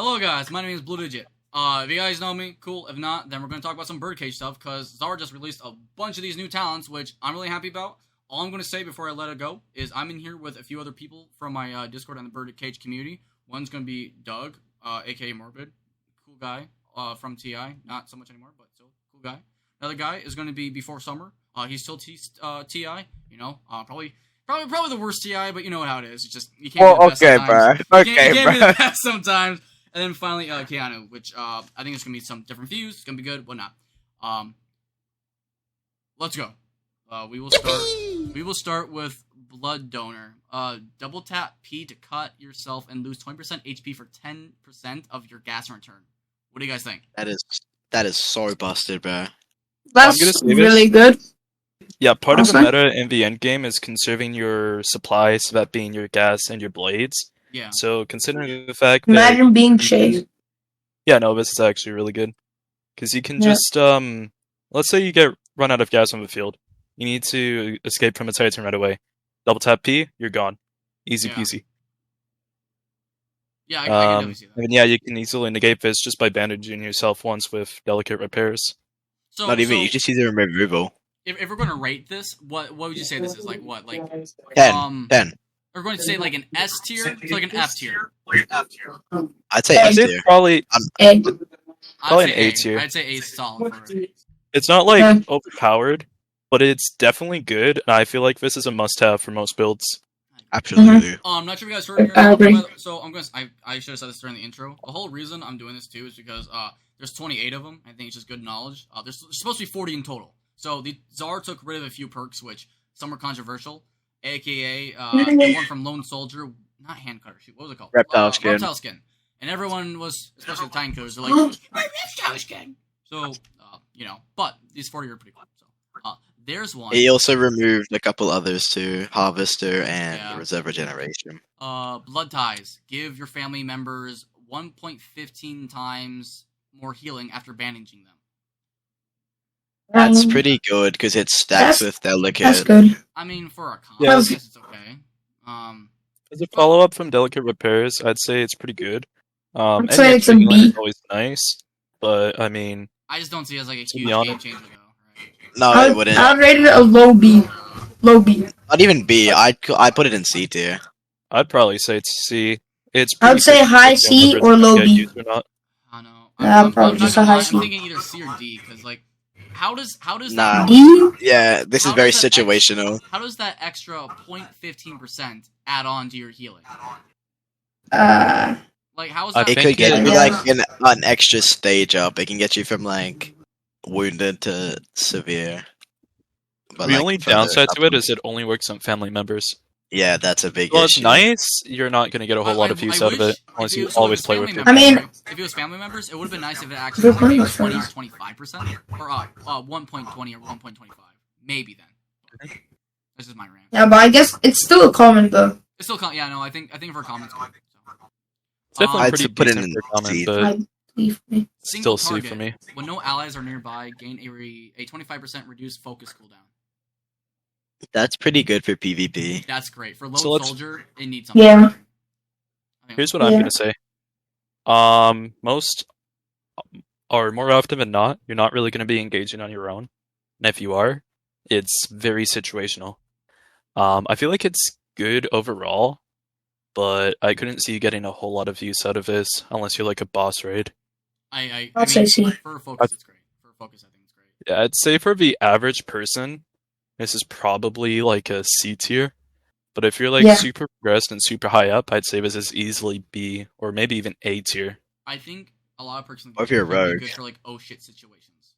Hello guys, my name is Blue Digit. If you guys know me, cool. If not, then we're going to talk about some Birdcage stuff, because Zara just released a bunch of these new talents, which I'm really happy about. All I'm going to say before I let it go is I'm in here with a few other people from my Discord and the Birdcage community. One's going to be Doug, aka Morbid, cool guy from TI, not so much anymore, but still cool guy. Another guy is going to be BeforeSummer. He's still TI, you know, probably the worst TI, but you know how it is. It's just you can't be the best sometimes. Bro. You can't be the best sometimes. And then finally, Keanu, which I think it's gonna be some different views. It's gonna be good, whatnot. Let's go. We will start with blood donor. Double tap P to cut yourself and lose 20% HP for 10% of your gas in return. What do you guys think? That is so busted, bro. That's really good. Yeah, part of the meta in the end game is conserving your supplies, that being your gas and your blades. Yeah. So considering the fact that Imagine being chased. yeah, no, this is actually really good because you can just let's say you get run out of gas on the field, you need to escape from a Titan right away. Double tap P, you're gone, easy peasy. Yeah, I can definitely see that. And yeah, you can easily negate this just by bandaging yourself once with delicate repairs. So, Not even, you just use it in removal. If we're gonna rate this, what would you say this is like? What, like 10. We're going to say like an S tier to like an F tier. I'd say S tier. Probably an A tier. I'd say A is solid for it. It's not like overpowered, but it's definitely good. And I feel like this is a must-have for most builds. Absolutely. I'm not sure if you guys heard it or not, so I should have said this during the intro. The whole reason I'm doing this too is because there's 28 of them. I think it's just good knowledge. There's supposed to be 40 in total. So the Czar took rid of a few perks, which some were controversial. AKA the one from Lone Soldier, not hand cutter. Shoot, what was it called? Reptile skin. Reptile skin. And everyone was, especially the Titan coders, they're like, reptile skin. So you know, but these 40 are pretty cool. So there's one. He also removed a couple others too, Harvester and Reserve Regeneration. Blood ties. Give your family members 1.15 times more healing after bandaging them. That's pretty good because it stacks with Delicate. That's good. I mean, for a con, Yeah. I guess it's okay. As a follow-up from Delicate Repairs, I'd say it's pretty good. I'd say it's a B. Is always nice, but I mean, I just don't see it as like a huge honest. game changer though. Right? No, it wouldn't. I'd rate it a low B. Low B. Not even B. I'd put it in C tier. I'd probably say it's C. It's. I would say high C or low B. I know. Yeah, probably just a high I'm C. thinking either C or D because like, how does Nah. D? Yeah, this is How very does that situational. how does that extra 0.15% add on to your healing? Like, how is that? It think could get you Yeah. like an extra stage up. It can get you from like wounded to severe. But, The like, only further downside up. to it is it only works on family members. Yeah, that's a big Well, it's issue. nice. You're not going to get a whole lot of use out of it unless you always play with it. I mean- if it was family members, it would have been nice if it actually was like 20 or 25%, or 1.20 or 1.25, maybe then. This is my rant. Yeah, but I guess it's still a comment though. It's still, yeah, no, I think for comments, good. It's definitely I'd pretty put it decent in for comment, C. but Leave me. Single still C target, for me. when no allies are nearby, gain a 25% reduced focus cooldown. That's pretty good for PvP. That's great. For low So let's- soldier, it needs something. Yeah. here's what I'm going to say. Most, or more often than not, you're not really going to be engaging on your own. And if you are, it's very situational. I feel like it's good overall, but I couldn't see you getting a whole lot of use out of this unless you're like a boss raid. I I'd say mean, C. for focus, it's great. For focus, I think it's great. Yeah, I'd say for the average person, this is probably like a C tier. But if you're like Yeah. super progressed and super high up, I'd say this is easily B or maybe even A tier. I think a lot of persons Or if you're a would be rogue. good for like oh shit situations.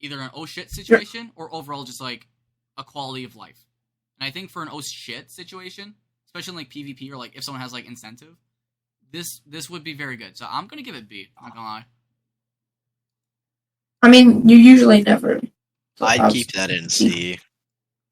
Either an oh shit situation or overall just like a quality of life. And I think for an oh shit situation, especially in like PvP or like if someone has like incentive, this would be very good. So I'm gonna give it B. I'm not gonna lie. I mean, you usually never. I'd keep that in C.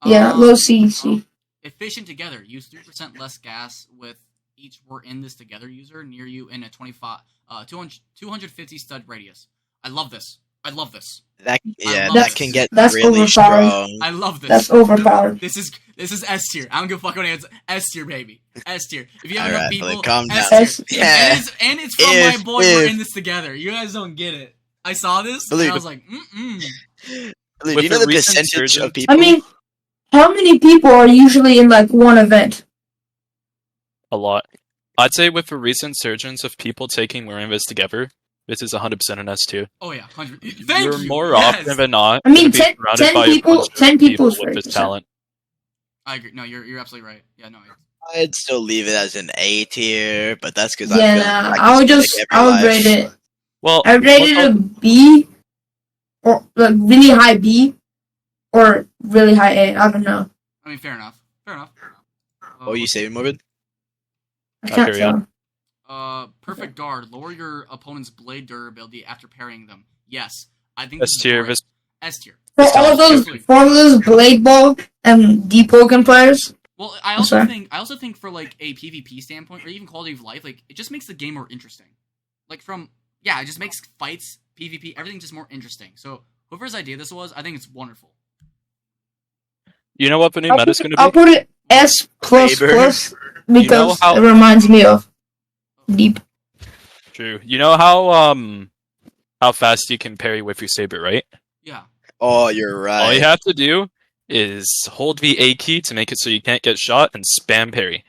Yeah, low C, C. Efficient together. Use 3% less gas with each we're in this together user near you in a 250 stud radius. I love this. I love this. That love that this. can get That's really overpowered. strong. I love this. That's overpowered. This is S tier. I don't give a fuck what it's S tier, baby. S tier. If you have enough Alright, people, Billy, calm S down. tier. Yeah. And it's from my If- boy. We're if- in this together. You guys don't get it. I saw this Believe and I it. was like, mm. Lou, do With you know the the recent percentage surge of of- people? I mean, how many people are usually in like one event? A lot. I'd say with the recent surgence of people taking more Invis together, this is 100% an S tier. Oh yeah, 100. Thank You're you. more Yes. often than not I mean, gonna be 10 surrounded by a people- bunch of 10 people is with this 30%. talent. I agree. No, you're absolutely right. Yeah, no. I'd still leave it as an A tier, but that's because Yeah, I feel nah, like I would it's just, like I every would life. rate it. Well, I rate it a B, or like really high B, or really high A. I don't know. I mean, fair enough. Fair enough. What are you saying, Morbid? I can't carry on. tell. Perfect guard. Lower your opponent's blade durability after parrying them. Yes, I think S this is tier. great. S tier. For This all talent- those Blade Ball and Deep Pokken players, Well, I also sorry. think for like a PvP standpoint or even quality of life, like it just makes the game more interesting. Like it just makes fights, PvP, everything just more interesting. So whoever's idea this was, I think it's wonderful. You know what the new I'll meta's put, going to I'll be? put it S plus Faber. plus know because how- it reminds me of Deep. True. You know how fast you can parry with your saber, right? Yeah. Oh, you're right. All you have to do is hold the A key to make it so you can't get shot and spam parry.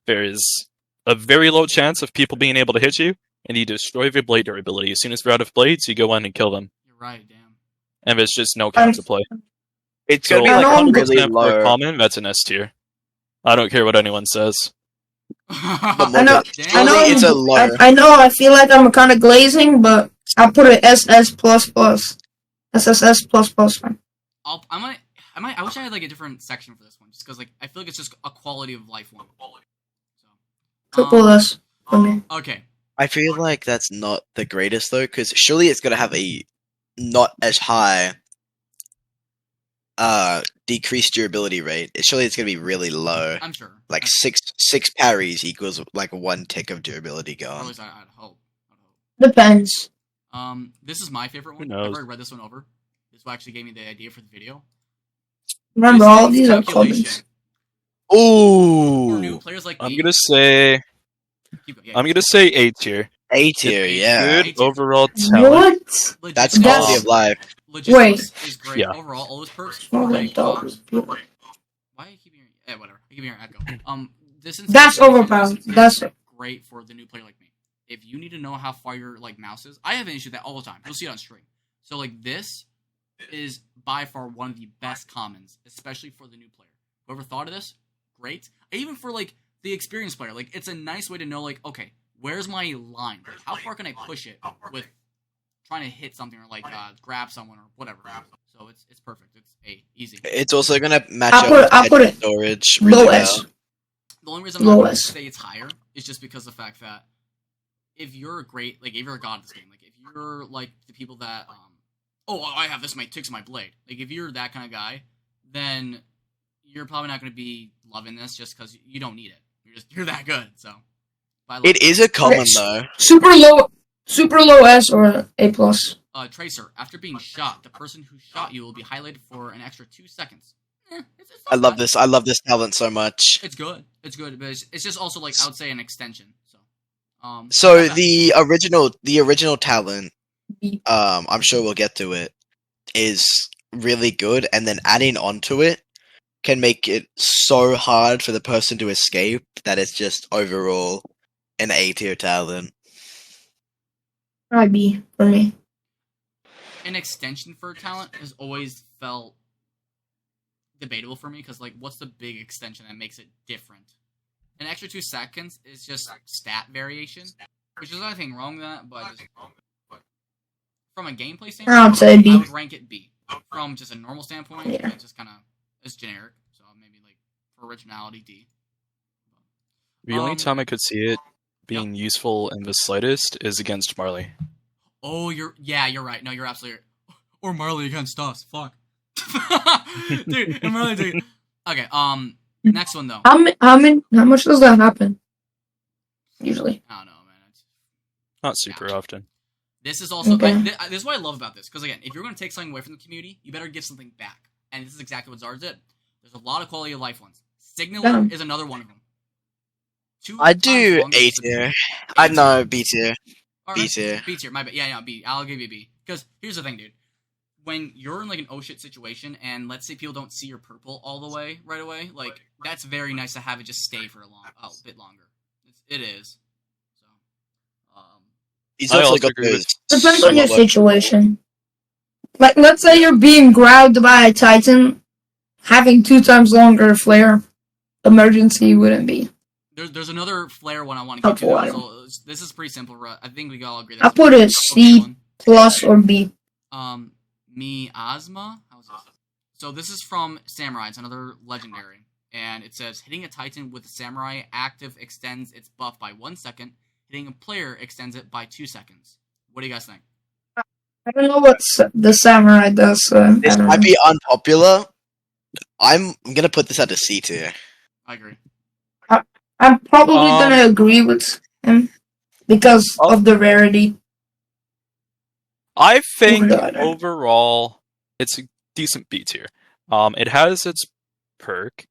There is a very low chance of people being able to hit you, and you destroy their blade durability. As soon as they're out of blades, you go in and kill them. You're right. Damn. And there's just no counterplay. It's So gonna be I like know I'm really 100% for low. common, that's an S tier. I don't care what anyone says. I know. Damn. I know. Surely it's a low. I know. I feel like I'm kind of glazing, but I'll put it SS plus plus. SSS plus plus. I wish I had like a different section for this one, just because like I feel like it's just a quality of life one. So, Triple S for me. okay. I feel like that's not the greatest though, because surely it's gonna have a not as high decreased durability rate. Surely it's gonna be really low. I'm sure. Like six parries equals like 1 tick of durability Or at gone. least I'd hope. Depends. This is my favorite one. Who knows? I've already read this one over. This one actually gave me the idea for the video. Remember, all Distance these are calculation. comments. For new Ooh, players like I'm me. gonna say Yeah, I'm gonna say A tier. A tier, yeah. Good overall talent. What? legit, That's That's- quality of life. legit Wait. is great. Yeah. Overall, all those perks. Oh my like, God. why I keep hearing? Whatever. I keep hearing echo. Distance That's calculation overpowered. is That's great for the new player like me. If you need to know how far your like mouse is, I have an issue with that all the time. You'll see it on stream. So like this is by far one of the best commons, especially for the new player. Whoever thought of this, great. Even for like the experienced player, like it's a nice way to know like, okay, where's my line? Like, how far can I push it with trying to hit something or like grab someone or whatever. So it's perfect. It's easy. It's also gonna match I'll up put it- with I'll put edge it storage really low well. S. The only reason I'm not Low going to S. say it's higher is just because of the fact that if you're a great, like if you're a god of this game, like if you're like the people that, oh, I have this, my ticks, my blade. Like if you're that kind of guy, then you're probably not going to be loving this just because you don't need it. You're that good. So It is a common Rich. though. Super low S or A plus. Tracer, after being shot, the person who shot you will be highlighted for an extra 2 seconds. It's I not love bad. this. I love this talent so much. It's good. It's good, but it's just also like I would say an extension. So, So not bad. the original talent, I'm sure we'll get to it, is really good, and then adding onto it can make it so hard for the person to escape that it's just overall an A tier talent. Probably B for me. An extension for talent has always felt debatable for me because like what's the big extension that makes it different? An extra 2 seconds is just stat variation, which is nothing wrong with that, but just, from a gameplay standpoint, I would say B. I would rank it B. From just a normal standpoint, Yeah. it just kind of is generic, so maybe like for originality D. The only time I could see it being useful in the slightest is against Marley. Oh, you're right. No, you're absolutely right. Or Marley against us. Fuck. Dude, and Marley dude. Okay, next one though. How much does that happen? Usually. I don't know, man. Not super often. This is also Okay. this is what I love about this, because again, if you're going to take something away from the community, you better give something back, and this is exactly what Zara did. There's a lot of quality of life ones. Signaler is another one of them. I do A tier. I know B tier. B Alright, tier. B tier. My bad. Yeah, B. I'll give you a B. Because here's the thing, dude. When you're in like an oh shit situation, and let's say people don't see your purple all the way right away, like that's very nice to have it just stay for a bit longer. It is. So, He's I also also got agree with- those. Depends on your smaller- situation. Like, let's say you're being grabbed by a Titan, having 2 times longer flare, emergency wouldn't be. there's another flare one I want to get to. Helpful. So this is pretty simple. I think we can all agree. I put a C plus or B. Miasma. How's this? So this is from Samurai. It's another legendary, and it says hitting a Titan with a Samurai active extends its buff by 1 second. Hitting a player extends it by 2 seconds. What do you guys think? I don't know what the Samurai does. This might be unpopular. I'm gonna put this at a C tier. I agree. I'm probably gonna agree with him because of the rarity. I think Over the- overall it's a decent B tier. It has its perk.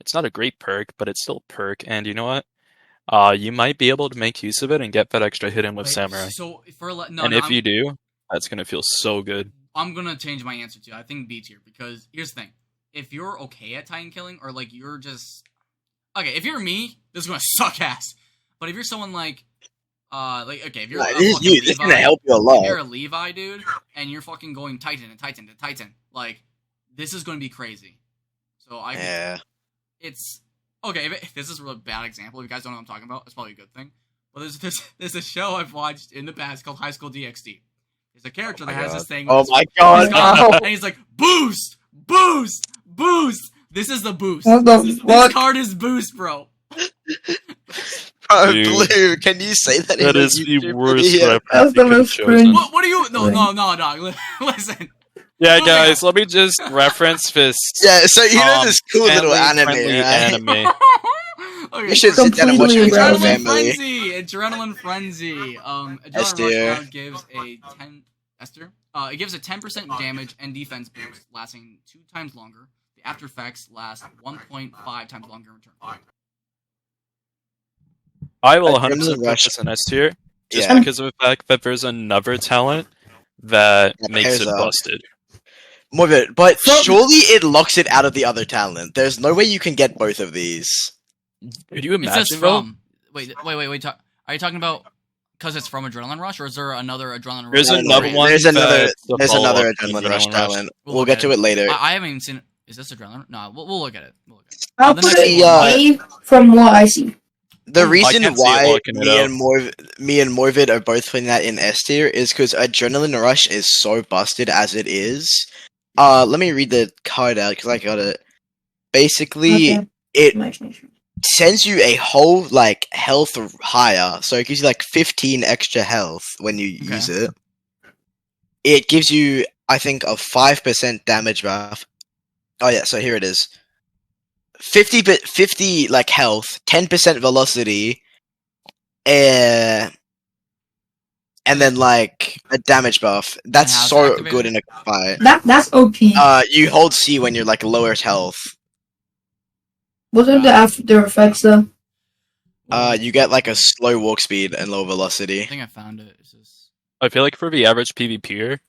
It's not a great perk, but it's still a perk, and you know what? You might be able to make use of it and get that extra hit in with Wait, Samurai. So If you do, that's gonna feel so good. I'm gonna change my answer to I think B tier, because here's the thing: if you're okay at Titan killing, or like you're just okay, if you're me, this is gonna suck ass. But if you're someone like okay, if you're This is gonna help you a if lot. you're a Levi dude and you're fucking going Titan and Titan to Titan, like this is gonna be crazy. So Yeah. it's okay. If this is a really bad example, if you guys don't know what I'm talking about, it's probably a good thing. But there's a show I've watched in the past called High School DxD. There's a character that has this thing. Oh with my his god! gun, No. and he's like, boost, boost, boost. This is the boost. What the This fuck? card is boost, bro. Bro, Dude. Blue, can you say that? in That a is the YouTube worst video? reference That's you the could have most chosen. cringe. What do you? No, dog. Listen. Yeah, Moving guys, let me just reference this Yeah, so you know this cool little anime, family-friendly right? anime. Okay, You should sit down and watch Completely it with your irrelevant. Adrenaline family. Frenzy. Adrenaline Frenzy. S Adrenaline tier. Rush now gives a 10. Esther. It gives a 10% damage and defense boost, lasting 2 times longer. The after effects last 1.5 times longer in return. I will Adrenaline 100% put Rush. this in S tier, just Yeah. because of the fact that there's another talent that That makes pairs it up. busted. More of it, but From- surely it locks it out of the other talent. There's no way you can get both of these. Could you It says imagine, bro? from. Wait. Are you talking about because it's from Adrenaline Rush, or is there another Adrenaline Rush? There's No, no, another one. There's another. that's the There's another follow-up to Adrenaline Rush Adrenaline talent. We'll We'll look get at to it later. I haven't even seen it. Is this Adrenaline? No, we'll look at it. I'll The put next it one. A from what I see. The I reason can't see it why looking it up. me and Morvid are both putting that in S tier is because Adrenaline Rush is so busted as it is. Let me read the card out because I got it. Basically, Okay. it Imagination. sends you a whole like health higher, so it gives you like 15 extra health when you Okay. use it. It gives you, I think, a 5% damage buff. Oh yeah, so here it is. 50 like health, 10% velocity, and then like a damage buff. That's how's it so activated? good in a fight. That's OP. You hold C when you're like lower health. What are the after effects though? You get like a slow walk speed and low velocity. I think I found it. Is this? I feel like for the average PvPer,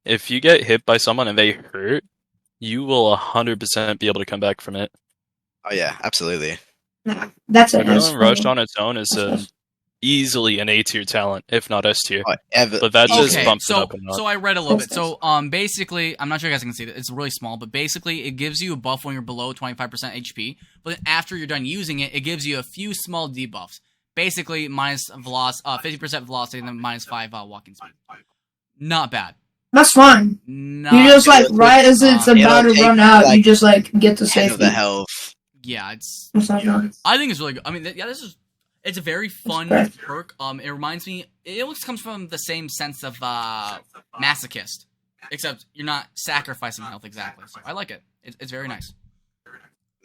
if you get hit by someone and they hurt, you will 100% be able to come back from it. Oh yeah, absolutely. Nah, that's an S. Adrenaline Rush on its own is easily an A tier talent, if not S tier. But that just bumps it up a notch. So I read a little bit. So basically, I'm not sure you guys can see that. It's really small, but basically it gives you a buff when you're below 25% HP. But then after you're done using it, it gives you a few small debuffs. Basically, minus 50% velocity and then minus 5 walking speed. Not bad. That's fine. Not You just like bad. right as it's It'll about to take, run out, like, you just like get to 10 of safety. the health. yeah, it's. That's not bad. I think it's really good. I mean, this is. It's a very fun correct. perk. It reminds me. It almost comes from the same sense of masochist, except you're not sacrificing health exactly. So I like it. It's very nice.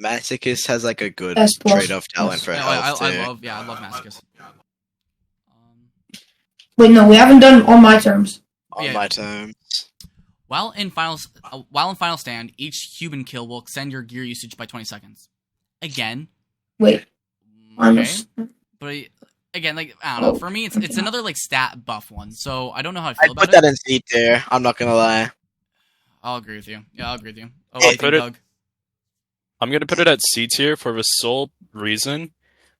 Masochist has like a good S plus. trade-off talent for No, health I too. love masochist. Wait, no, we haven't done on my terms. On Yeah. my terms. While in final stand, each human kill will extend your gear usage by 20 seconds. Again, Wait, okay, but again, like I don't know. For me, it's another like stat buff one, so I don't know how I feel I'd about put that in C tier. I'm not gonna lie. I'll agree with you. Yeah, I'll agree with you. Oh, Hey, what do you think, put it- Doug? I'm going to put it at C tier for the sole reason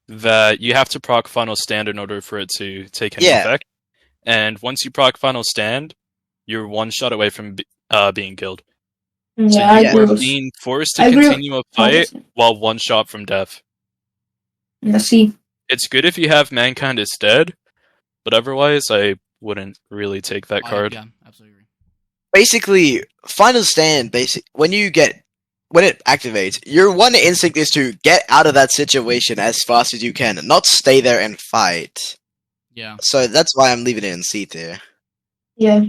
that you have to proc Final Stand in order for it to take any Yeah. effect. And once you proc Final Stand, you're one shot away from being killed. yeah, So I you agree are with being forced I to agree with- continue a fight while one shot from death. Yeah, see. It's good if you have Mankind is dead, but otherwise I wouldn't really take that card. Yeah, absolutely agree. Basically, Final Stand. When it activates, your one instinct is to get out of that situation as fast as you can, not stay there and fight. Yeah. So that's why I'm leaving it in C tier, Yeah,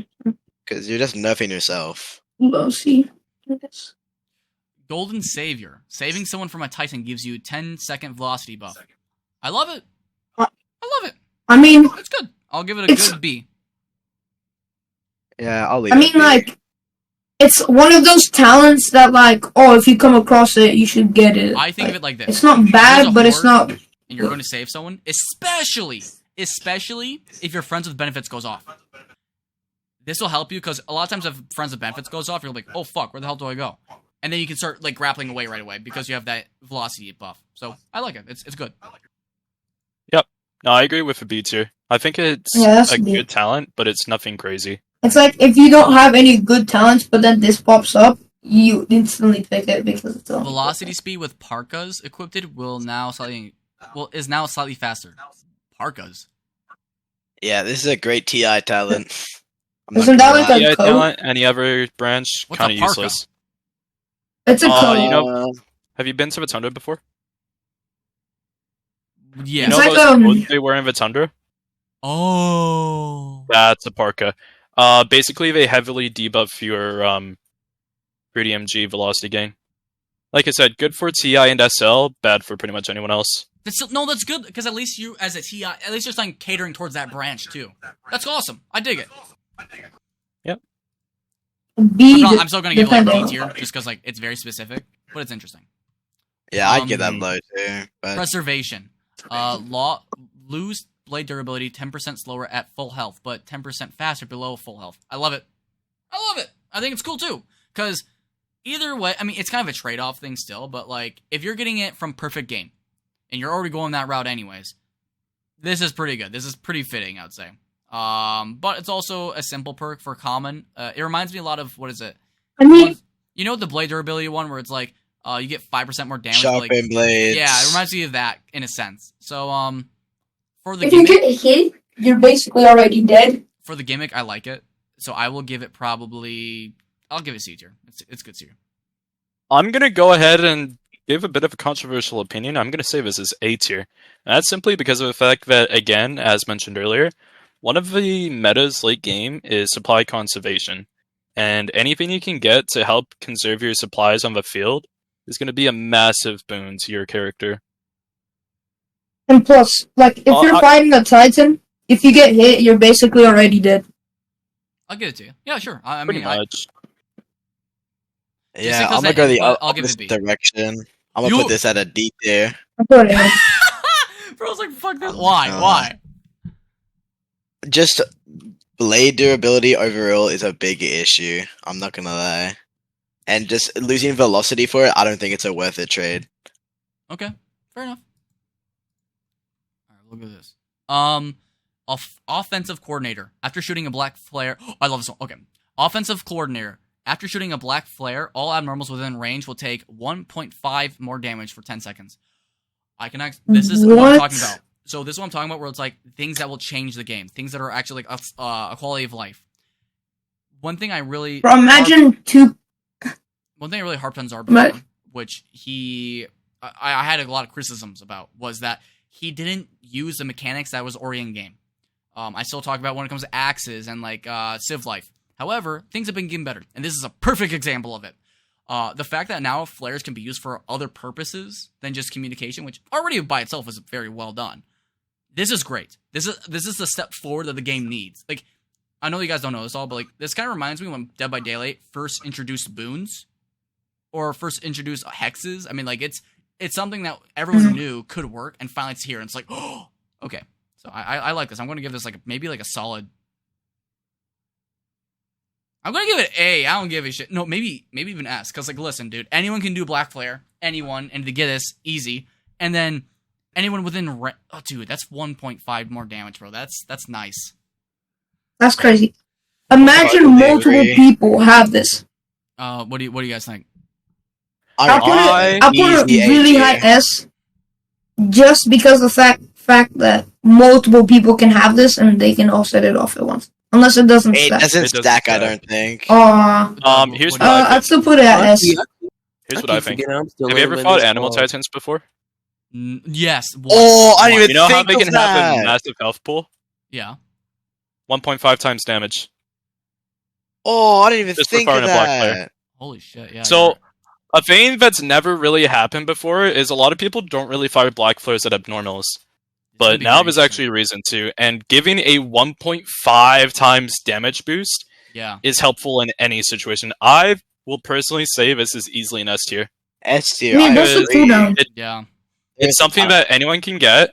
because you're just nerfing yourself. well, see. I guess. Golden Savior. Saving someone from a Titan gives you 10-second velocity buff. I love it. I love it. I mean, It's good. I'll give it a It's- good B. Yeah, I'll leave. I it mean, at B. like, it's one of those talents that, like, oh, if you come across it, you should get it. I think of it like this. It's not There's a bad, but it's horde, not. And you're going to save someone, especially if your friends with benefits goes off. This will help you because a lot of times if friends with benefits goes off, you're like, oh fuck, where the hell do I go? And then you can start like grappling away right away because you have that velocity buff. So I like it. It's good. No, I agree with the B tier. I think it's Yeah, that's a B. good talent, but it's nothing crazy. It's like if you don't have any good talents, but then this pops up, you instantly pick it because it's all. Velocity speed with parkas equipped is now slightly faster. Parkas. Yeah, this is a great TI talent. I'm not Isn't that gonna like lie. a Yeah, code? talent, any other branch, What's kind a of parka? useless. It's a code. you know- Have you been to the Tundra before? Yeah. You know It's like, those clothes they wear in the Tundra? Oh. That's a parka. Basically, they heavily debuff your 3DMG velocity gain. Like I said, good for TI and SL, bad for pretty much anyone else. That's good because at least you, as a TI, at least you're starting catering towards that branch too. That's awesome. I dig it. B. I'm still gonna give it like depending. B tier just because like it's very specific, but it's interesting. Yeah, I'd give that low too. But Preservation. Lose blade durability 10% slower at full health, but 10% faster below full health. I love it. I think it's cool too. Because either way, I mean, it's kind of a trade-off thing still, but like, if you're getting it from perfect game, and you're already going that route anyways, this is pretty good. This is pretty fitting, I would say. But it's also a simple perk for common. It reminds me a lot of, what is it? I mean, You know the blade durability one where it's like, you get 5% more damage. sharpen Like, blades. yeah, it reminds me of that in a sense. So, for the if you gimmick, get hit, you're basically already dead. I like it. So I will give it I'll give it C tier. It's good tier. I'm gonna go ahead and give a bit of a controversial opinion. I'm gonna say this is A tier. And that's simply because of the fact that, again, as mentioned earlier, one of the metas late game is supply conservation. And anything you can get to help conserve your supplies on the field is going to be a massive boon to your character. And plus, like, if you're fighting a Titan, if you get hit, you're basically already dead. I'll give it to you. Yeah, sure. I Pretty mean, much. Yeah, because I'm gonna that go is, the but I'll give it opposite B. direction. I'm gonna put this at a D tier. I thought it was. Bro's like, fuck this. Oh, Why? no. Why? Just blade durability overall is a big issue. I'm not gonna lie. And just losing velocity for it, I don't think it's a worth it trade. Okay, fair enough. All right, look at this. Offensive coordinator. After shooting a black flare, I love this one. Okay, offensive coordinator. After shooting a black flare, all abnormals within range will take 1.5 more damage for 10 seconds. This is what I'm talking about. So this is what I'm talking about, where it's like things that will change the game, things that are actually like a quality of life. One thing I really Bro, imagine two. One thing I really harped on Czar before, which I had a lot of criticisms about, was that he didn't use the mechanics that was already in game. I still talk about when it comes to axes and like Civ Life. However, things have been getting better, and this is a perfect example of it. The fact that now flares can be used for other purposes than just communication, which already by itself is very well done. this is great. This is the step forward that the game needs. Like, I know you guys don't know this all, but like this kind of reminds me when Dead by Daylight first introduced boons or first introduced hexes. I mean, like it's something that everyone knew could work, and finally it's here, and it's like, oh, okay. So I like this. I'm going to give this like maybe like a solid. I'm going to give it A. I don't give a shit. No, maybe even S. Because like, listen, dude, anyone can do Black Flare. Anyone, and to get this easy, and then anyone within. Oh, dude, that's 1.5 more damage, bro. That's nice. That's crazy. Imagine multiple people have this. What do you guys think? I'll put it really high S, just because of the fact that multiple people can have this and they can all set it off at once. Unless it doesn't stack. It doesn't stack, I don't think. Here's what I think. I'd still put it at S. Here's what I think. Have you ever fought Animal Titans before? Yes. Oh, I didn't even You know how think they of can have a that. massive health pool? Yeah. 1.5 times damage. Oh, I didn't even Just for think of firing a black that. player. Holy shit, yeah. So, a thing that's never really happened before is a lot of people don't really fire black flares at abnormals. But now there's actually a reason to, and giving a 1.5 times damage boost is helpful in any situation. I will personally say this is easily an S tier. S tier. I mean, that's a cooldown. It's something that anyone can get.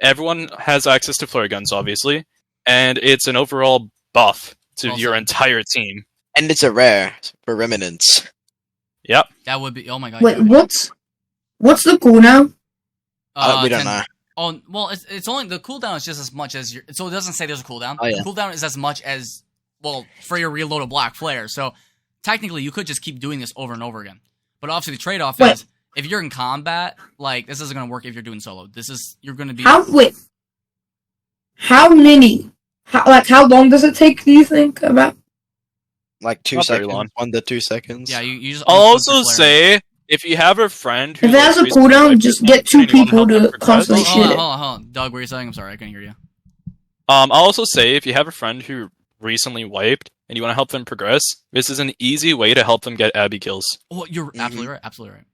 Everyone has access to flare guns, obviously, and it's an overall buff to your entire team. And it's a rare for remnants. Yep. That would be. Oh my god. Wait, what's the cooldown? We don't know. Oh well, it's only the cooldown is just as much as your. So it doesn't say there's a cooldown. Oh, yeah. The cooldown is as much as for your reload of black flare. So technically, you could just keep doing this over and over again. But obviously, the trade-off is if you're in combat, like this isn't going to work if you're doing solo. You're going to be. How long does it take? Do you think about? Like 2 Not very seconds. long. 1 to 2 seconds. Yeah, you just. I'll also say, if you have a friend who If it has a cooldown, just get 2 people to constantly shoot it. Hold on. Doug, what were you saying? I'm sorry, I couldn't hear you. I'll also say, if you have a friend who recently wiped and you want to help them progress, this is an easy way to help them get Abby kills. Oh, you're absolutely right. Absolutely right.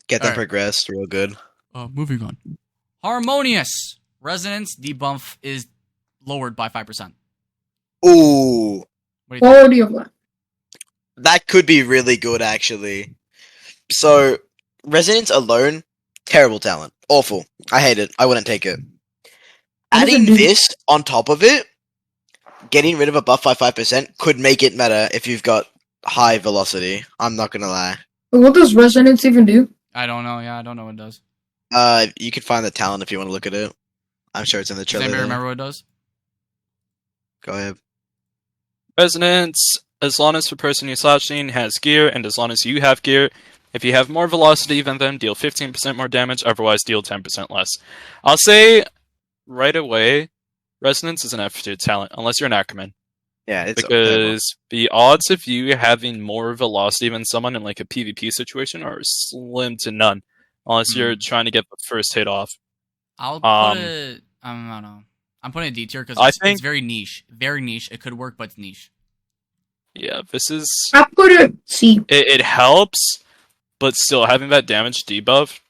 Get them progressed real good. Moving on. Harmonious. Resonance debuff is lowered by 5%. Ooh. What do you think? Quality of life. That could be really good, actually. So, Resonance alone, terrible talent. Awful. I hate it. I wouldn't take it. Adding this on top of it, getting rid of a buff by 5% could make it meta if you've got high velocity. I'm not gonna lie. But what does resonance even do? I don't know. Yeah, I don't know what it does. You could find the talent if you want to look at it. I'm sure it's in the Does trailer. anybody remember what it does? Go ahead. Resonance, as long as the person you're slashing has gear, and as long as you have gear, if you have more velocity than them, deal 15% more damage, otherwise deal 10% less. I'll say right away, Resonance is an F tier talent, unless you're an Ackerman. Yeah, it's because the odds of you having more velocity than someone in like a PvP situation are slim to none, unless you're trying to get the first hit off. I'll put it. I don't know. I'm putting a D tier because it's very niche. Very niche. It could work, but it's niche. Yeah, this is. I put it C. It helps, but still having that damage debuff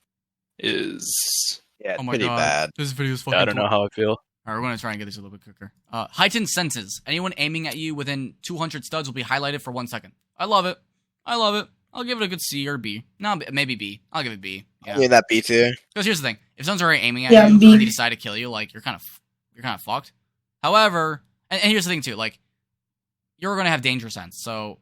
is pretty bad. This video is fucking. I don't know how I feel. Alright, we're gonna try and get this a little bit quicker. Heightened senses. Anyone aiming at you within 200 studs will be highlighted for 1 second. I love it. I'll give it a good C or B. No, maybe B. I'll give it B. Yeah. Yeah, that B tier. Because here's the thing: if someone's already aiming at you and they decide to kill you, like you're kind of fucked. However, and here's the thing too: like you're gonna have danger sense. So,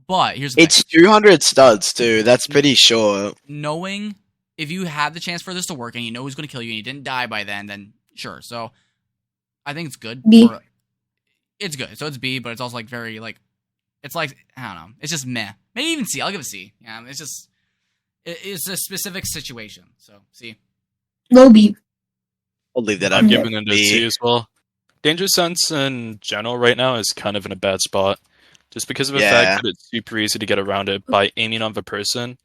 but here's the thing: it's 200 studs too. That's pretty short. Knowing if you have the chance for this to work and you know who's gonna kill you and you didn't die by then sure. So, I think it's good. B. It's good. So it's B, but it's also like very like, it's like I don't know. It's just meh. Maybe even C. I'll give it C. Yeah, it's just. It's a specific situation, so C. Low B. I'll leave that I'm up. giving it a C as well. Danger Sense in general right now is kind of in a bad spot. Just because of the fact that it's super easy to get around it by aiming on the person,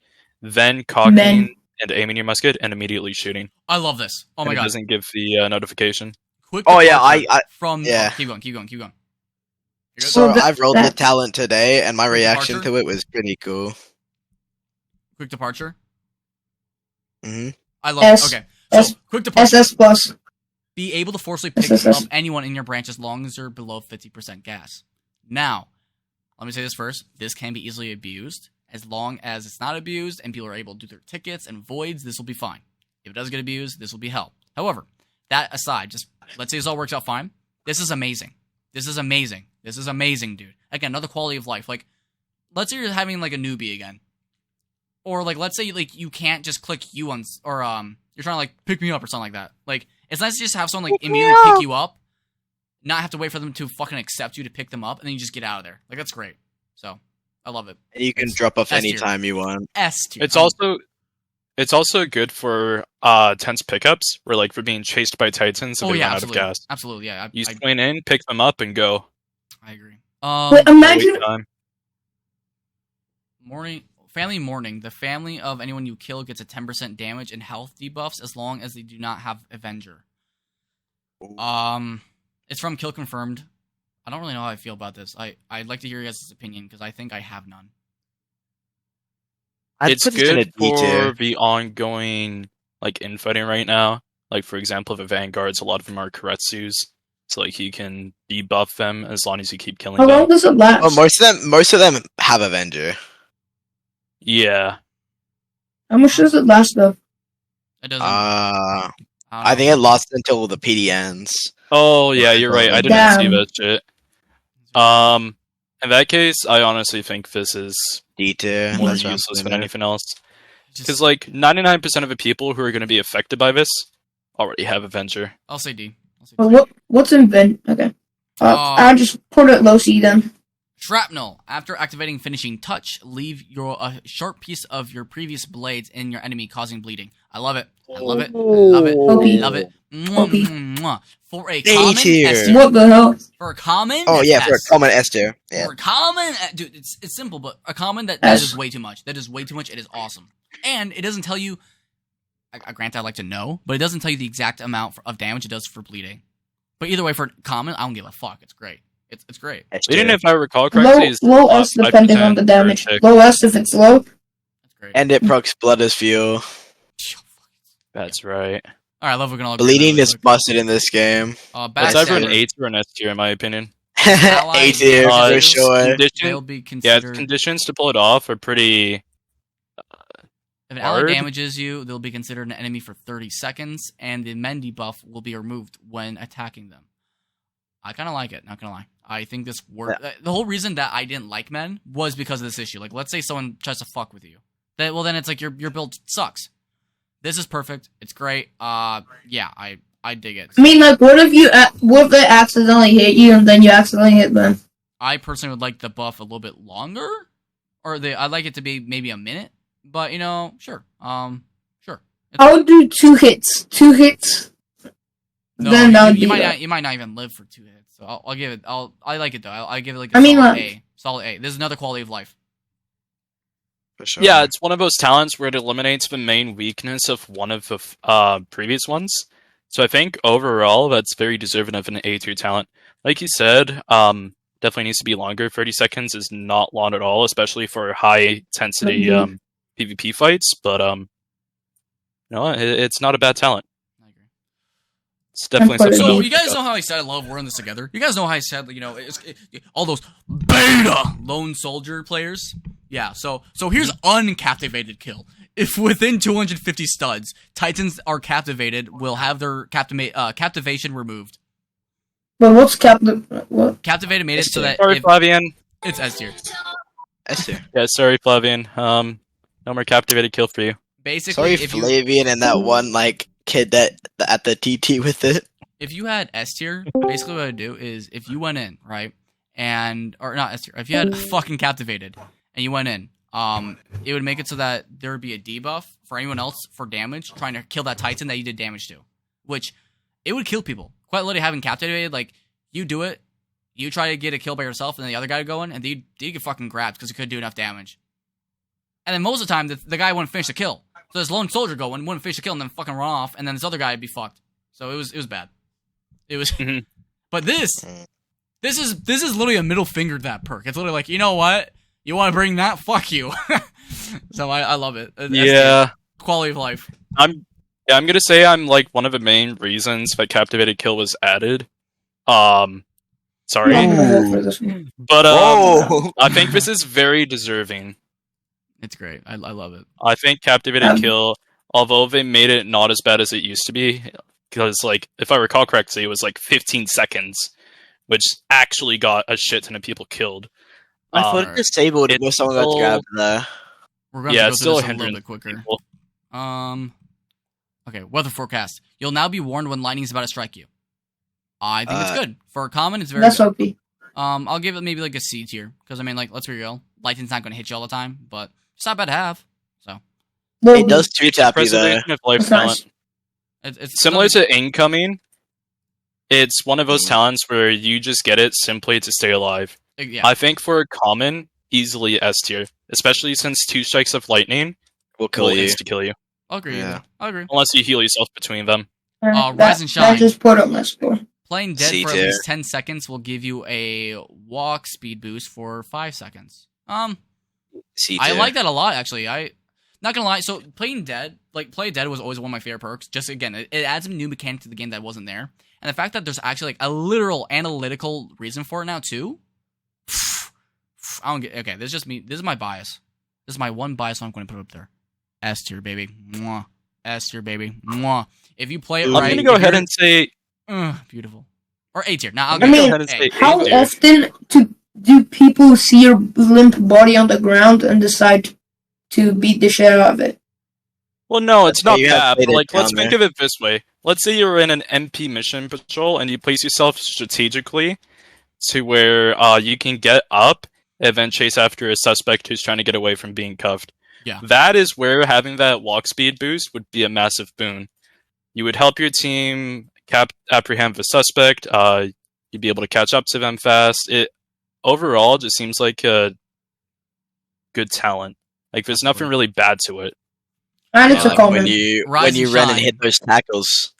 then cocking and aiming your musket, and immediately shooting. I love this. Oh my god. It doesn't give the notification. Quick From... Yeah. Keep going. So I've rolled the talent today, and my reaction to it was pretty cool. Quick departure. Mm-hmm. I love it. Okay. S- quick departure. SS plus. Be able to forcibly pick SSS. up anyone in your branch as long as they're below 50% gas. Now, let me say this first. This can be easily abused. As long as it's not abused and people are able to do their tickets and voids, this will be fine. If it does get abused, this will be hell. However, that aside, just let's say this all works out fine. This is amazing. This is amazing. This is amazing, dude. Again, another quality of life. Like, let's say you're having like a newbie again. Or like, let's say like you can't just click U on, or you're trying to like pick me up or something like that. Like, it's nice to just have someone like immediately pick you up, not have to wait for them to fucking accept you to pick them up, and then you just get out of there. Like, that's great. So, I love it. And you can drop off S tier. anytime you want. S tier. It's also good for tense pickups, where like for being chased by titans if they run out of gas. Absolutely, yeah. You swing in, pick them up, and go. I agree. Wait, imagine. Wait time. Family mourning. The family of anyone you kill gets a 10% damage and health debuffs as long as they do not have Avenger. It's from Kill Confirmed. I don't really know how I feel about this. I'd like to hear your guys' opinion because I think I have none. It's good for the ongoing like infighting right now. Like for example, the vanguards, a lot of them are Kuretsus, so like you can debuff them as long as you keep killing How them. long does it last? Oh, most of them have Avenger. Yeah. How much does it last though? It doesn't. I think it lasts until the PD ends. Oh yeah, you're right. I didn't Damn. see that shit. In that case, I honestly think this is D tier. more That's what I'm useless than thinking. anything else. Just- Because like 99% of the people who are going to be affected by this already have Avenger. I'll say D. What's in Vin? Okay. I'll just put it low C then. Shrapnel. After activating Finishing Touch, leave a sharp piece of your previous blades in your enemy, causing bleeding. I love it. I love it. I love it. OP. I love it. Mwah, OP. mwah, mwah. For a A common tier. S tier. What the hell? For a common. Oh that's yeah, for a S. common S tier. Yeah. For a common, dude, it's simple, but a common that S. is way too much. That is way too much. It is awesome, and it doesn't tell you. Granted, I'd like to know, but it doesn't tell you the exact amount of damage it does for bleeding. But either way, for common, I don't give a fuck. It's great. It's great. S tier. Even if I recall correctly, it's Low S depending on the damage. Low S if it's low. It's great. And it procs blood as fuel. That's right. All right, I love we're gonna all Bleeding agree on is that. busted in this game. Bad It's either an tier. A tier or an S tier, in my opinion. A tier for it's sure. They'll be Yeah, considered. conditions to pull it off are pretty. If an ally hard. damages you, they'll be considered an enemy for 30 seconds, and the men debuff will be removed when attacking them. I kind of like it, not gonna lie. I think this works. The whole reason that I didn't like men was because of this issue. Like, let's say someone tries to fuck with you. Then it's like your build sucks. This is perfect. It's great. Yeah, I dig it. I mean, like, what if they accidentally hit you and then you accidentally hit them? I personally would like the buff a little bit longer, or I'd like it to be maybe a minute. But sure. Sure. I would do 2 hits. 2 hits. No, Then that would you be might that. not. You might not even live for 2 hits. So I'll give it. I like it though. I'll give it like I mean, solid like- A. Solid A. This is another quality of life. For sure. Yeah, it's one of those talents where it eliminates the main weakness of one of the previous ones. So I think overall, that's very deserving of an A tier talent. Like you said, definitely needs to be longer. 30 seconds is not long at all, especially for high intensity PvP fights. But it's not a bad talent. I agree. It's definitely And for something. the- So to you guys look know up. how I said I love we're in this together. You guys know how I said all those beta lone soldier players. Yeah. So here's uncaptivated kill. If within 250 studs, Titans are captivated, will have their captivation removed. But what's what? Captivated made it so that Sorry, if, Flavian. it's S tier. S tier. Yeah, sorry, Flavian. No more captivated kill for you. Basically, Sorry, if you Flavian and that one kid that at the TT with it. if you had S tier, basically what I'd do is if you went in, right, or not S tier, if you had fucking captivated and you went in, it would make it so that there would be a debuff for anyone else for damage trying to kill that Titan that you did damage to, which it would kill people. Quite literally having captivated, like you do it, you try to get a kill by yourself, and then the other guy go in, and you get fucking grabbed because he couldn't do enough damage. And then most of the time, the guy wouldn't finish the kill. So this lone soldier go in, wouldn't finish the kill, and then fucking run off, and then this other guy would be fucked. So it was bad. It was, Mhm. but this is literally a middle finger to that perk. It's literally like, you know what? You want to bring that? Fuck you. So I love it. That's Yeah, quality of life. Yeah, I'm gonna say I'm like one of the main reasons that Captivated Kill was added. Sorry, I'm gonna vote for this one. but Whoa! I think this is very deserving. It's great. I love it. I think Captivated Kill, although they made it not as bad as it used to be, because like if I recall correctly, it was like 15 seconds, which actually got a shit ton of people killed. I thought it disabled it when someone got grabbed there. We're gonna have to go through still this a a little hindrance. bit quicker. People. Okay, weather forecast. You'll now be warned when lightning is about to strike you. I think it's good. For a common, it's very That's good. OP. I'll give it maybe like a C tier. Because, I mean, like, let's be real. Lightning's not going to hit you all the time, but it's not bad to have. So Low It B. does two-tap you there. Preservation of life That's talent. nice. it's Similar nothing- to Incoming, it's one of those talents where you just get it simply to stay alive. Yeah. I think for a common, easily S tier. Especially since 2 strikes of lightning We'll will kill you. insta-kill you. I'll agree. Yeah. I'll agree. Unless you heal yourself between them. Rise and Shine. That just put up my score. Playing dead C for at tier. least 10 seconds will give you a walk speed boost for 5 seconds. C I tier. like that a lot, actually. Not gonna lie, so playing dead, like, play dead was always one of my favorite perks. Just, again, it adds some new mechanic to the game that wasn't there. And the fact that there's actually, like, a literal analytical reason for it now, too. I don't get, okay, this is just me. This is my bias. This is my one bias I'm going to put up there. S tier, baby. Mwah. S tier, baby. Mwah. If you play it I'm right. I'm gonna go if ahead you're- and say beautiful. Or A tier. Now, I'll I give mean, it go ahead and say How A tier. often do people see your limp body on the ground and decide to beat the shit out of it? Well, no, it's not You have bad. played But it like, let's down think of it this way. Let's say you're in an MP mission patrol and you place yourself strategically to where you can get up and then chase after a suspect who's trying to get away from being cuffed. Yeah. That is where having that walk speed boost would be a massive boon. You would help your team apprehend the suspect. You'd be able to catch up to them fast. It overall just seems like a good talent. Like there's nothing really bad to it. And it's a When common. you Rise and run and shine. hit those tackles.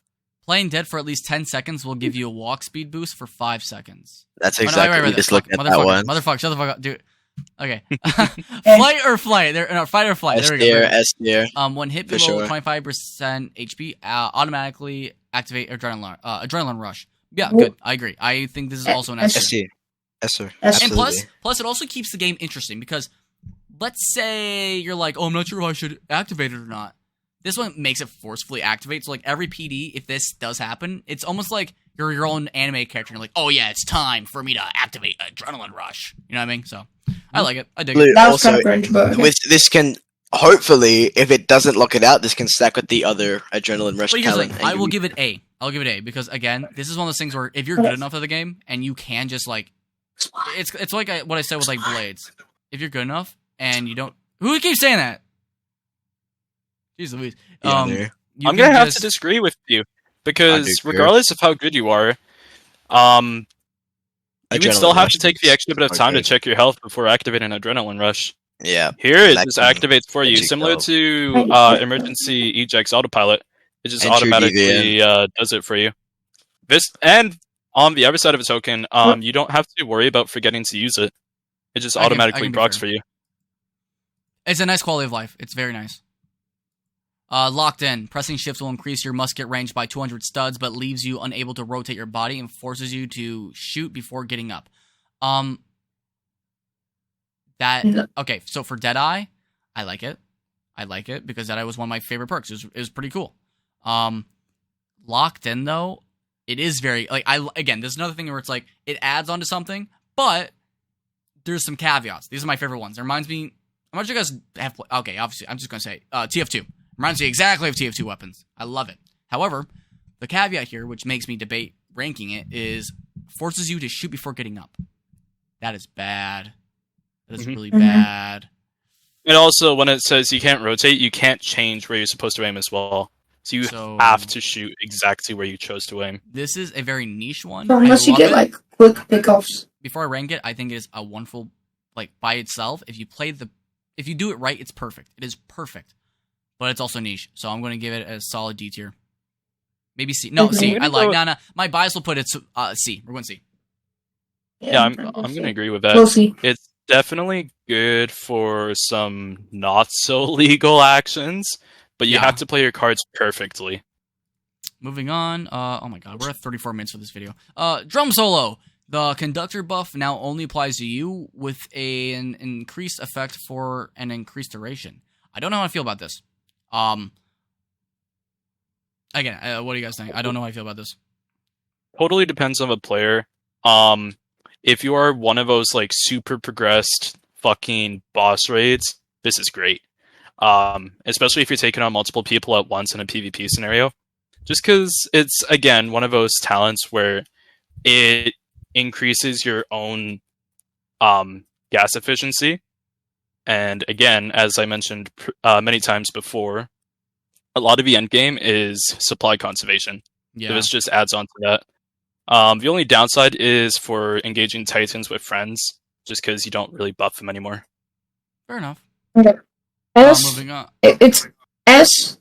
Playing dead for at least 10 seconds will give you a walk speed boost for 5 seconds. That's Oh, no, exactly. wait, We just fuck, looked at that motherfucker, one. Motherfucker, shut the fuck up, dude. Okay. Flight or flight? Fight or flight. S There we tier, go. S tier. When hit For below sure. 25% HP, automatically activate adrenaline rush. Yeah, Well- good. I agree. I think this is also an S S tier. tier. S tier. S- And Absolutely. plus, it also keeps the game interesting because let's say you're like, oh, I'm not sure if I should activate it or not. This one makes it forcefully activate. So like every PD, if this does happen, it's almost like you're your own anime character. You're like, oh yeah, it's time for me to activate adrenaline rush. You know what I mean? So I like it. I dig it. That was Also, kind of cringe, but okay. with this can hopefully, if it doesn't lock it out, this can stack with the other adrenaline rush But here's the talent. thing, I will give it A. I'll give it A because again, this is one of those things where if you're good enough at the game and you can just like, it's like what I said with like Blades. If you're good enough and you don't, who keeps saying that? Jeez Louise. Yeah, You I'm can gonna have just- to disagree with you because disagree. regardless of how good you are, you would still Adrenaline have rush to take the is extra bit of so time to good. check your health before activating adrenaline rush. Yeah. Here it That just can activates for you, let you similar go. to emergency ejects autopilot. It just And True automatically does it for you. This and on the other side of the token, you don't have to worry about forgetting to use it. It just I can automatically be procs fair. for you. It's a nice quality of life. It's very nice. Locked in. Pressing shift will increase your musket range by 200 studs, but leaves you unable to rotate your body and forces you to shoot before getting up. No. Okay, so for Deadeye, I like it. I like it because Deadeye was one of my favorite perks. It was pretty cool. Locked in though, it is very like again, there's another thing where it's like it adds onto something, but there's some caveats. These are my favorite ones. It reminds me. I'm not sure you guys have. Okay, obviously, I'm just gonna say TF2 reminds me exactly of TF2 weapons. I love it. However, the caveat here, which makes me debate ranking it, is forces you to shoot before getting up. That is bad. That is really bad. And also, when it says you can't rotate, you can't change where you're supposed to aim as well. So you have to shoot exactly where you chose to aim. This is a very niche one. So unless I you love get it. like quick pickoffs. Before I rank it, I think it is a wonderful, like by itself. If you do it right, it's perfect. It is perfect, but it's also niche. So I'm going to give it a solid D tier. Maybe C. No, C. I like. No. My bias will put it C. We're going C. Yeah, I'm going to agree with that. We'll see. It's definitely good for some not so legal actions, but you Yeah. have to play your cards perfectly. Moving on. Oh my god, we're at 34 minutes for this video. Drum solo. The conductor buff now only applies to you with an increased effect for an increased duration. I don't know how I feel about this. Again, what do you guys think? I don't know how I feel about this. Totally depends on the player. If you are one of those like super progressed fucking boss raids, this is great. Especially if you're taking on multiple people at once in a PvP scenario. Just because it's, again, one of those talents where it increases your own gas efficiency. And again, as I mentioned many times before, a lot of the endgame is supply conservation. Yeah. So this just adds on to that. The only downside is for engaging Titans with friends, just because you don't really buff them anymore. Fair enough. Okay. Moving on. It's S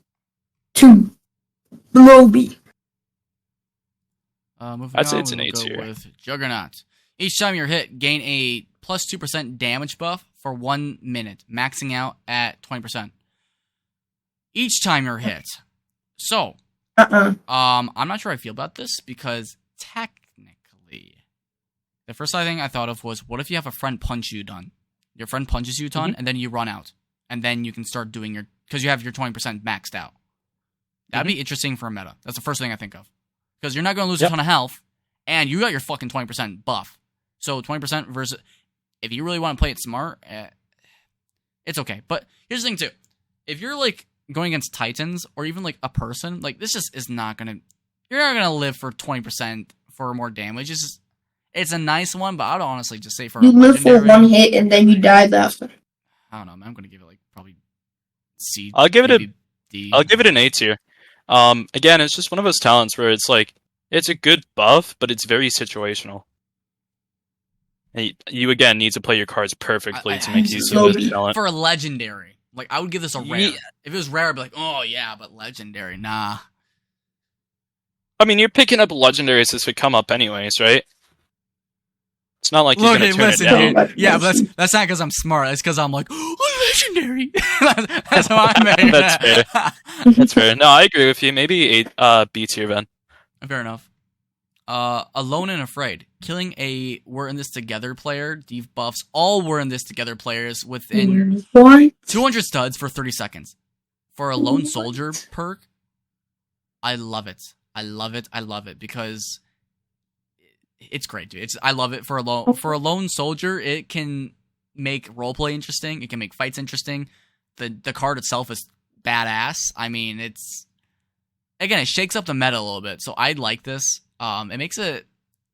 to below B. Moving I'd say on, it's an we'll A go tier. with Juggernaut. Each time you're hit, gain a plus 2% damage buff for 1 minute, maxing out at 20%. Each time you're hit. So, I'm not sure how I feel about this because technically, the first thing I thought of was, what if you have a friend punch you done? Your friend punches you a ton, and then you run out, and then you can start doing your, because you have your 20% maxed out. That'd be interesting for a meta. That's the first thing I think of, because you're not going to lose a ton of health, and you got your fucking 20% buff. So 20% versus, if you really want to play it smart, it's okay. But here's the thing too, if you're like going against Titans or even like a person, like this just is not gonna, you're not gonna live for 20% for more damage. It's a nice one, but I'd honestly just say for You a live for legendary, one hit and then you die after. I don't know, man, I'm gonna give it like probably C. I'll give it maybe D. I'll give it an A tier. Again, it's just one of those talents where it's like, it's a good buff, but it's very situational. And you again need to play your cards perfectly to make use of this talent. For a legendary. Like, I would give this a rare. If it was rare, I'd be like, oh yeah, but legendary, nah. I mean, you're picking up legendaries as they come up anyways, right? It's not like you're going to turn it down. Dude. Yeah, but that's not because I'm smart. It's because I'm like, oh, legendary. That's how I made. That's fair. That's fair. No, I agree with you. Maybe a B tier then. Fair enough. Alone and Afraid. Killing a We're in This Together player debuffs all We're in This Together players within 200 studs for 30 seconds. For a lone soldier perk, I love it. I love it. I love it because it's great, dude. I love it for a lone soldier. It can make roleplay interesting. It can make fights interesting. The card itself is badass. I mean, it shakes up the meta a little bit. So I like this. It makes it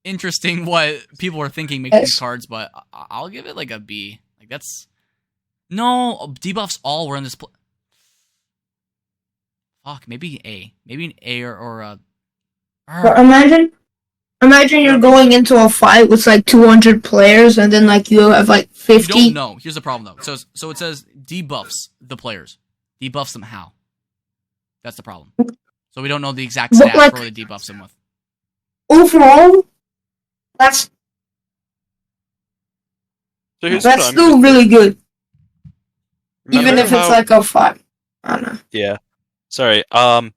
interesting what people are thinking making these cards, but I'll give it like a B. Like that's no debuffs. All were in this. Fuck, maybe A. Maybe an A or a. But imagine you're going into a fight with like 200 players, and then like you have like 50. You don't know. Here's the problem though. So it says debuffs the players. Debuffs them how? That's the problem. So we don't know the exact stats like, for what it debuffs them with. Overall, that's still really good. Even if it's like a 5. I don't know. Yeah. Sorry.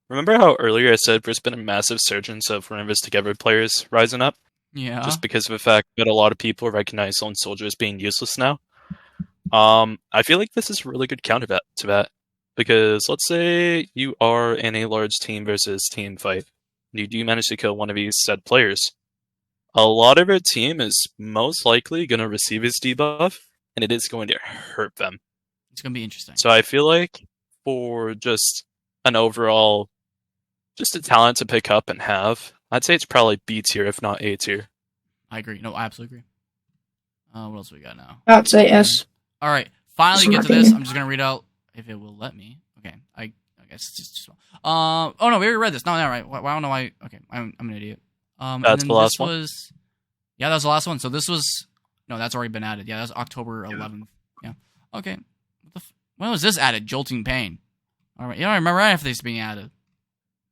Remember how earlier I said there's been a massive surgence of We're in This Together players rising up? Yeah. Just because of the fact that a lot of people recognize lone soldiers being useless now. I feel like this is a really good counter to that. Because let's say you are in a large team versus team fight. You do manage to kill one of these said players. A lot of our team is most likely going to receive his debuff, and it is going to hurt them. It's going to be interesting. So I feel like for just an overall, just a talent to pick up and have, I'd say it's probably B tier, if not A tier. I agree. No, I absolutely agree. What else we got now? I'd say S. All right. Finally get to this. I'm just going to read out if it will let me. Okay. I guess it's just oh no, we already read this. No, right. I don't know why. Okay, I'm an idiot. That's the last one. Yeah, that was the last one. So this was that's already been added. Yeah, that's October 11th. Yeah. Okay. When was this added? Jolting Pain. All right. Yeah, I remember right after this being added.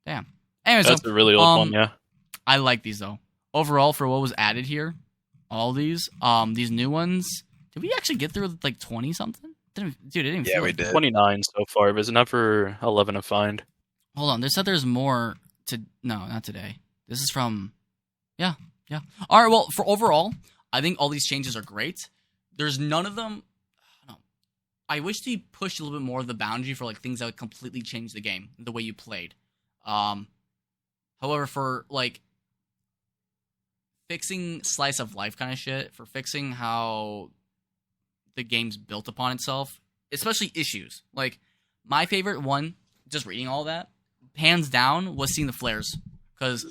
Damn. Anyway, that's a really old one. Yeah. I like these though. Overall, for what was added here, all these new ones. Did we actually get through like 20 something? Yeah, we did. 29 so far. There's another 11 to find. Hold on, they said there's more No, not today. This is from, yeah. All right. Well, for overall, I think all these changes are great. There's none of them. I wish they pushed a little bit more of the boundary for like things that would completely change the game, the way you played. However, for like fixing slice of life kind of shit, for fixing how the game's built upon itself, especially issues. Like my favorite one, just reading all that, hands down, was seeing the flares, because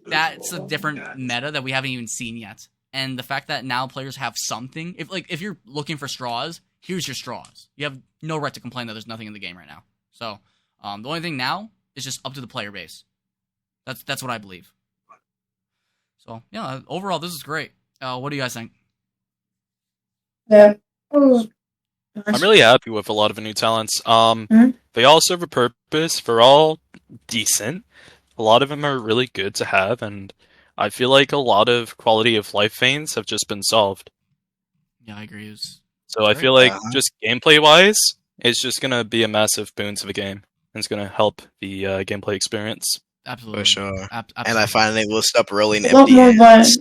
that's a different meta that we haven't even seen yet. And the fact that now players have something, if you're looking for straws, here's your straws. You have no right to complain that there's nothing in the game right now. So the only thing now is just up to the player base. That's what I believe. So yeah, overall this is great. What do you guys think? Yeah. I'm really happy with a lot of the new talents. Mhm. They all serve a purpose. They're all decent. A lot of them are really good to have, and I feel like a lot of quality of life veins have just been solved. Yeah, I agree. So I feel like just gameplay wise, it's just gonna be a massive boon to the game, and it's gonna help the gameplay experience. Absolutely. For sure. Absolutely. And I finally will stop rolling A lot empty more hands.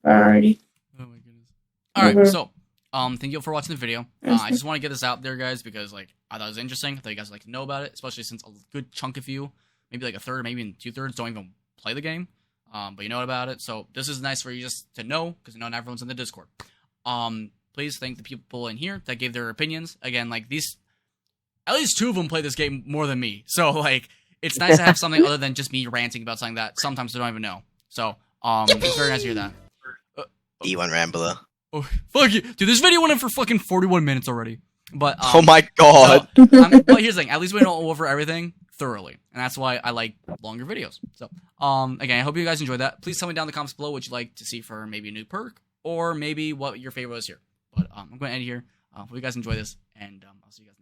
variety. Oh my goodness. All right, Mhm. so thank you for watching the video. I just want to get this out there, guys, because like I thought it was interesting. I thought you guys would like to know about it, especially since a good chunk of you, maybe like a third, maybe even 2/3, don't even play the game. But you know about it, so this is nice for you just to know, because not everyone's in the Discord. Please thank the people in here that gave their opinions. Again, like these, at least 2 of them play this game more than me, so like it's nice to have something other than just me ranting about something that sometimes I don't even know. So it's very nice to hear that. E1 Rambler. Oh, fuck you. Dude, this video went in for fucking 41 minutes already. But Oh my god. but here's the thing. At least we don't go over everything thoroughly. And that's why I like longer videos. So, again, I hope you guys enjoyed that. Please tell me down in the comments below what you'd like to see for maybe a new perk, or maybe what your favorite was here. But I'm going to end here. Hope you guys enjoy this, and I'll see you guys.